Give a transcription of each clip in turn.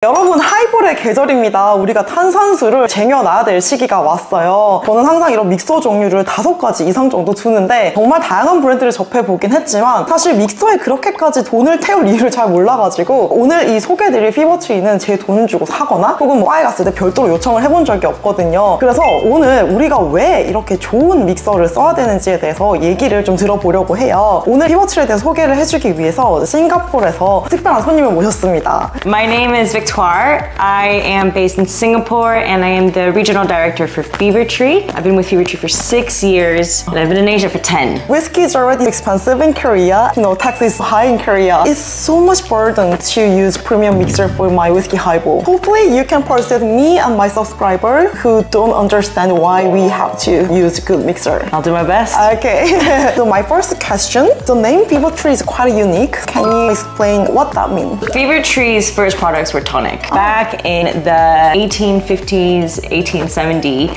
여러분, 하이볼의 계절입니다. 우리가 탄산수를 쟁여놔야 될 시기가 왔어요. 저는 항상 이런 믹서 종류를 5가지 이상 정도 두는데 정말 다양한 브랜드를 접해보긴 했지만 사실 믹서에 그렇게까지 돈을 태울 이유를 잘 몰라가지고 오늘 이 소개해드릴 피버트리는 제 돈을 주고 사거나 혹은 바에 갔을 때 별도로 요청을 해본 적이 없거든요. 그래서 오늘 우리가 왜 이렇게 좋은 믹서를 써야 되는지에 대해서 얘기를 좀 들어보려고 해요. 오늘 피버트리에 대해서 소개를 해주기 위해서 싱가포르에서 특별한 손님을 모셨습니다. My name is Victoire. I am based in Singapore and I am the regional director for Pibertri. I've been with Pibertri for 6 years and I've been in Asia for 10. Whiskey is already expensive in Korea. You know, tax is high in Korea. It's so much burden to use premium mixer for my whiskey highball. Hopefully you can persuade me and my subscriber who don't understand why we have to use good mixer. I'll do my best. Okay. So my first question, the name Pibertri is quite unique. Can you explain what that means? Pibertri's first products were tonic. Back in the 1850s, 1870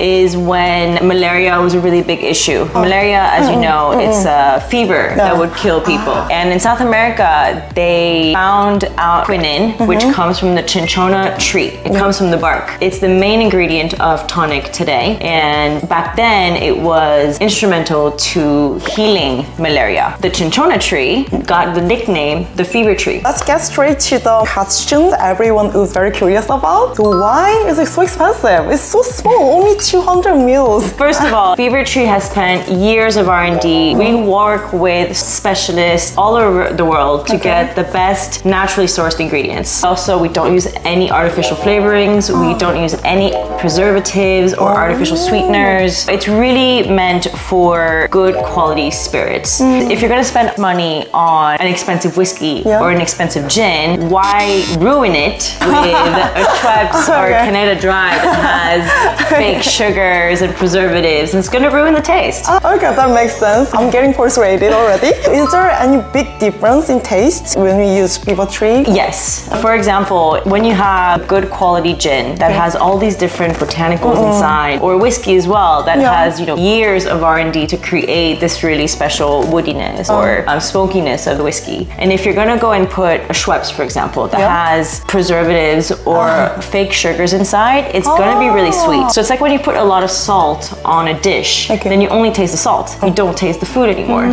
is when malaria was a really big issue. Malaria, as you know, it's a fever that would kill people. And in South America, they found out quinine, which comes from the cinchona tree. It comes from the bark. It's the main ingredient of tonic today. And back then, it was instrumental to healing malaria. The cinchona tree got the nickname the fever tree. Let's get straight to the question everyone is very curious about. So why is it so expensive? It's so small, only 200 mils. First of all, Pibertri has spent years of R&D. We work with specialists all over the world to get the best naturally sourced ingredients. Also, we don't use any artificial flavorings. We don't use any preservatives or artificial sweeteners. It's really meant for good quality spirits. If you're gonna spend money on an expensive whiskey or an expensive gin, why ruin it with a Schweppes or Canada Dry that has fake sugars and preservatives, and it's gonna ruin the taste. Okay, that makes sense. I'm getting persuaded already. Is there any big difference in taste when we use Pibertri? Yes. For example, when you have good quality gin that has all these different botanicals inside, or whiskey as well that has, you know, years of R&D to create this really special woodiness or smokiness of the whiskey. And if you're gonna go and put a Schweppes, for example, that has preservatives or fake sugars inside, it's gonna be really sweet. So it's like when you put a lot of salt on a dish, then you only taste the salt. You don't taste the food anymore.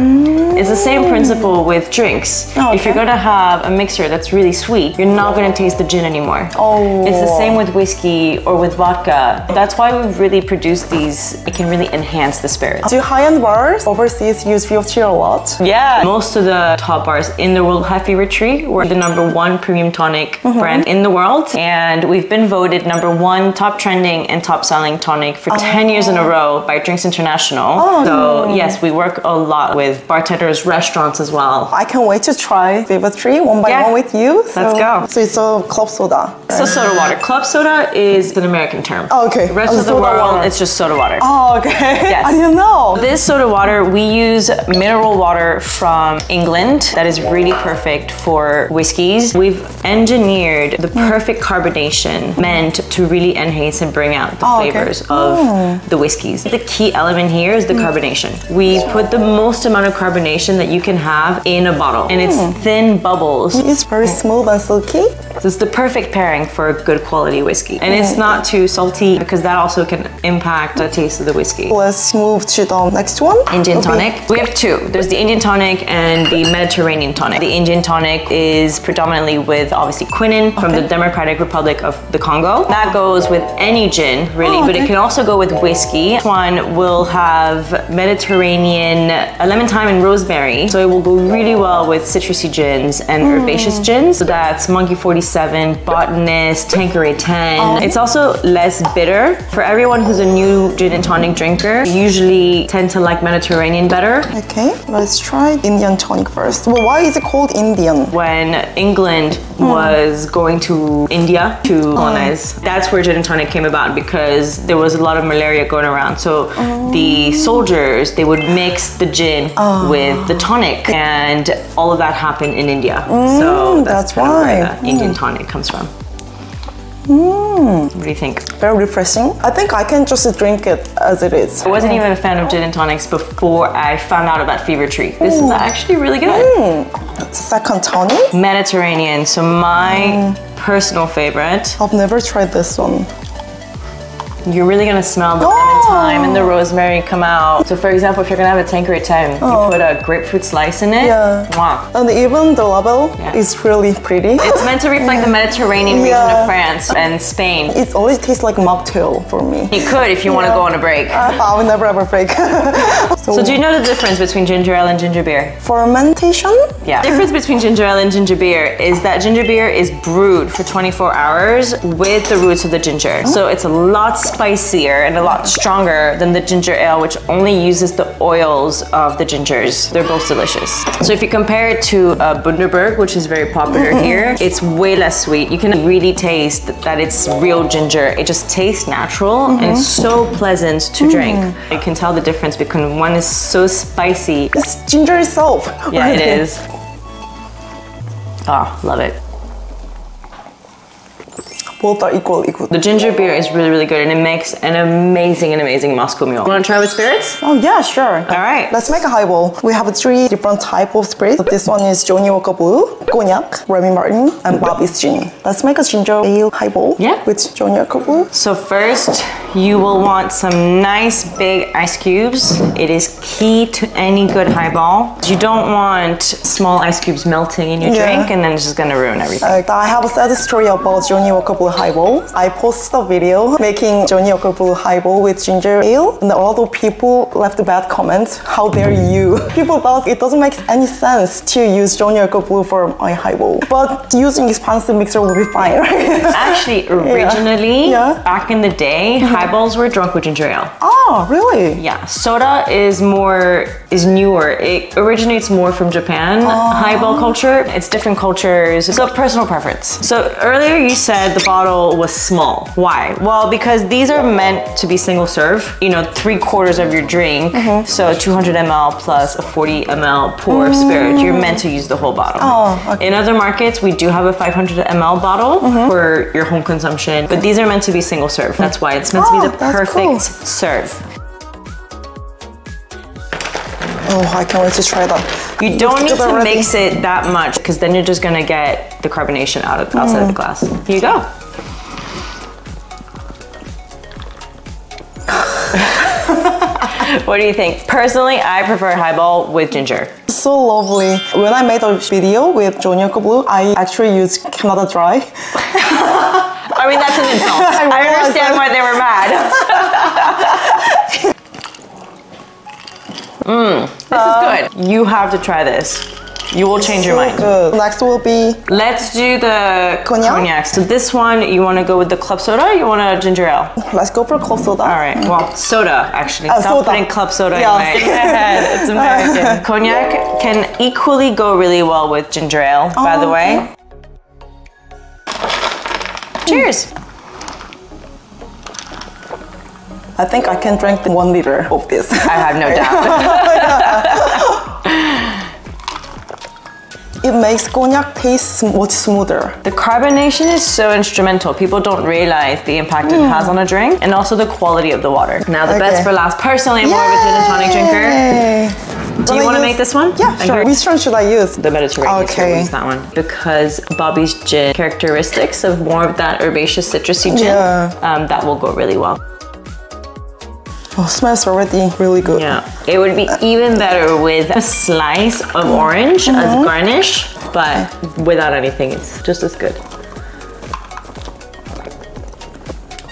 It's the same principle with drinks. If you're gonna have a mixer that's really sweet, you're not gonna taste the gin anymore. It's the same with whiskey or with vodka. That's why we've really produced these. It can really enhance the spirits. Do high-end bars overseas use Pibertri a lot? Yeah, most of the top bars in the world have Pibertri. We're the #1 premium tonic brand in the world, and we've been voted #1 top trending and top selling tonic for 10 years in a row by Drinks International. So yes, we work a lot with bartenders, restaurants as well. I can't wait to try Pibertri one by one with you. Let's go. So it's a club soda. So soda water. Club soda is an American term. Okay. The rest of the world, it's just soda water. Oh, okay. Yes. I didn't know. This soda water, we use mineral water from England that is really perfect for whiskeys. We've engineered the perfect carbonation meant to really enhance and bring out the flavors of the whiskeys. The key element here is the carbonation. We put the most amount of carbonation that you can have in a bottle, and it's thin bubbles. It's very smooth and silky. So it's the perfect pairing for a good quality whiskey. And it's not too salty because that also can impact the taste of the whiskey. Let's move to the next one. Indian tonic. We have two. There's the Indian tonic and the Mediterranean tonic. The Indian tonic is predominantly with obviously quinine from the Democratic Republic of the Congo. That goes with any gin really, but it can also go with whiskey. This one will have Mediterranean lemon thyme and rosemary. So it will go really well with citrusy gins and herbaceous gins. So that's Monkey 47, Botanist, Tanqueray 10. It's also less bitter. For everyone who's a new gin and tonic drinker, usually tend to like Mediterranean better. Okay, let's try Indian tonic first. Well, why is it called Indian? When England was going to India to colonize, that's where gin and tonic came about because there was a lot of malaria going around. So the soldiers, they would mix the gin with the tonic, and all of that happened in India. So that's why where the Indian tonic comes from. What do you think? Very refreshing. I think I can just drink it as it is. I wasn't even a fan of gin and tonics before I found out about Pibertri. This is actually really good. Second tonic? Mediterranean, so my personal favorite. I've never tried this one. You're really gonna smell the lemon thyme and the rosemary come out. So for example, if you're gonna have a tanqueray time, you put a grapefruit slice in it. Yeah. Mwah. And even the label is really pretty. It's meant to reflect the Mediterranean region of France and Spain. It always tastes like mocktail for me. You could if you want to go on a break. I will never ever break. So do you know the difference between ginger ale and ginger beer? Fermentation? Yeah. The difference between ginger ale and ginger beer is that ginger beer is brewed for 24 hours with the roots of the ginger. So it's a lot spicier and a lot stronger than the ginger ale, which only uses the oils of the gingers. They're both delicious. So if you compare it to Bundaberg, which is very popular here, it's way less sweet. You can really taste that it's real ginger. It just tastes natural and it's so pleasant to drink. You can tell the difference because one is so spicy. It's ginger itself. Yeah, it is. Oh, love it. Both are equally good. The ginger beer is really, really good and it makes an amazing Moscow mule. You want to try with spirits? Oh yeah, sure. All right. Let's make a highball. We have 3 different types of spirits. This one is Johnnie Blue, Cognac, Re미마틴, and Bobby's Gin. Let's make a ginger ale highball with Johnnie Blue. So first, you will want some nice big ice cubes. It is key to any good highball. You don't want small ice cubes melting in your drink and then it's just gonna ruin everything. I have a sad story about Johnnie Blue highball. I posted a video making Johnnie Blue highball with ginger ale, and a lot of people left bad comments. How dare you? People thought it doesn't make any sense to use Johnnie Blue for my highball, but using expensive mixer will be fine, right? Actually, originally, back in the day, highballs were drunk with ginger ale. Oh, really? Yeah, soda is newer. It originates more from Japan. Highball culture, it's different cultures. So personal preference. So earlier you said the bottle was small. Why? Well, because these are meant to be single serve. You know, 3/4 of your drink. So 200 ml plus a 40 ml pour of spirit. You're meant to use the whole bottle. In other markets, we do have a 500 ml bottle for your home consumption, but these are meant to be single serve. That's why it's meant to be the perfect serve. Oh, I can't wait to try that. You don't need to mix it that much because then you're just gonna get the carbonation outside of the glass. Here you go. What do you think? Personally, I prefer highball with ginger. So lovely. When I made a video with Johnnie Blue, I actually used Canada Dry. I mean, that's an insult. I understand why they were mad. This is good. You have to try this. You will change your mind. Good. Next will be... Let's do the cognac. So this one, you want to go with the club soda or you want a ginger ale? Let's go for club soda. All right. Well, soda, actually. Stop putting club soda in my head. It's American. Cognac can equally go really well with ginger ale, by the way. Cheers. I think I can drink 1 liter of this. I have no doubt. It makes cognac taste much smoother. The carbonation is so instrumental. People don't realize the impact it has on a drink and also the quality of the water. Now the best for last. Personally, I'm more of a gin and tonic drinker. Do you want to make this one? Yeah, sure. Which one should I use? The Mediterranean. Okay. Use that one. Because Bobby's gin characteristics of more of that herbaceous citrusy gin, that will go really well. Oh, smells already really good. Yeah, it would be even better with a slice of orange as garnish, but without anything, it's just as good.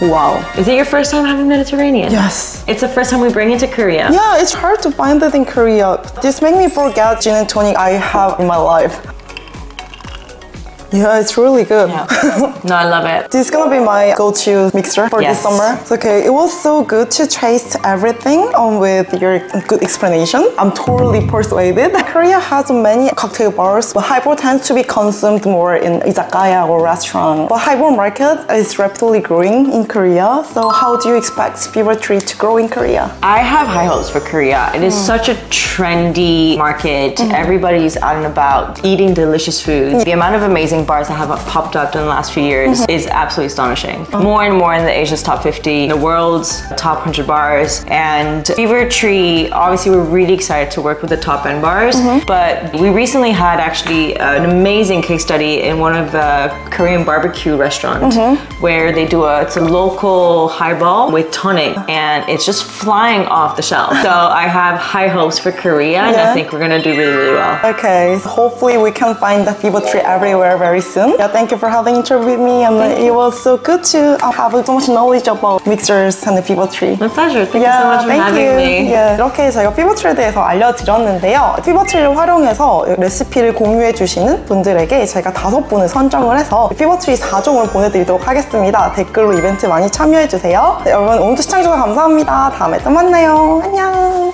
Wow. Is it your first time having Mediterranean? Yes. It's the first time we bring it to Korea. Yeah, it's hard to find it in Korea. This makes me forget gin and tonic I have in my life. Yeah, it's really good. Yeah. No, I love it. This is gonna be my go-to mixer for this summer. It's okay. It was so good to taste everything with your good explanation. I'm totally persuaded. Korea has many cocktail bars, but highball tends to be consumed more in izakaya or restaurant. But highball market is rapidly growing in Korea. So how do you expect Pibertri to grow in Korea? I have high hopes for Korea. It is such a trendy market. Everybody's out and about eating delicious food. The amount of amazing Korean bars that have popped up in the last few years is absolutely astonishing. More and more in the Asia's top 50, the world's top 100 bars. And Pibertri, obviously we're really excited to work with the top end bars, but we recently had actually an amazing case study in one of the Korean barbecue restaurants where they do it's a local highball with tonic and it's just flying off the shelf. So I have high hopes for Korea and I think we're gonna do really, really well. Okay, so hopefully we can find the Pibertri everywhere very soon. Yeah, thank you for having an interview with me, and it was so good to have so much knowledge about mixers and the Pibertri. My pleasure. Thank you so much for having me. Yeah, 이렇게 저희가 피버트리에 대해서 알려드렸는데요. 피버트리를 활용해서 레시피를 공유해주시는 분들에게 저희가 5분을 선정을 해서 피버트리 4종을 보내드리도록 하겠습니다. 댓글로 이벤트 많이 참여해주세요. 네, 여러분 오늘도 시청해주셔서 감사합니다. 다음에 또 만나요. 안녕.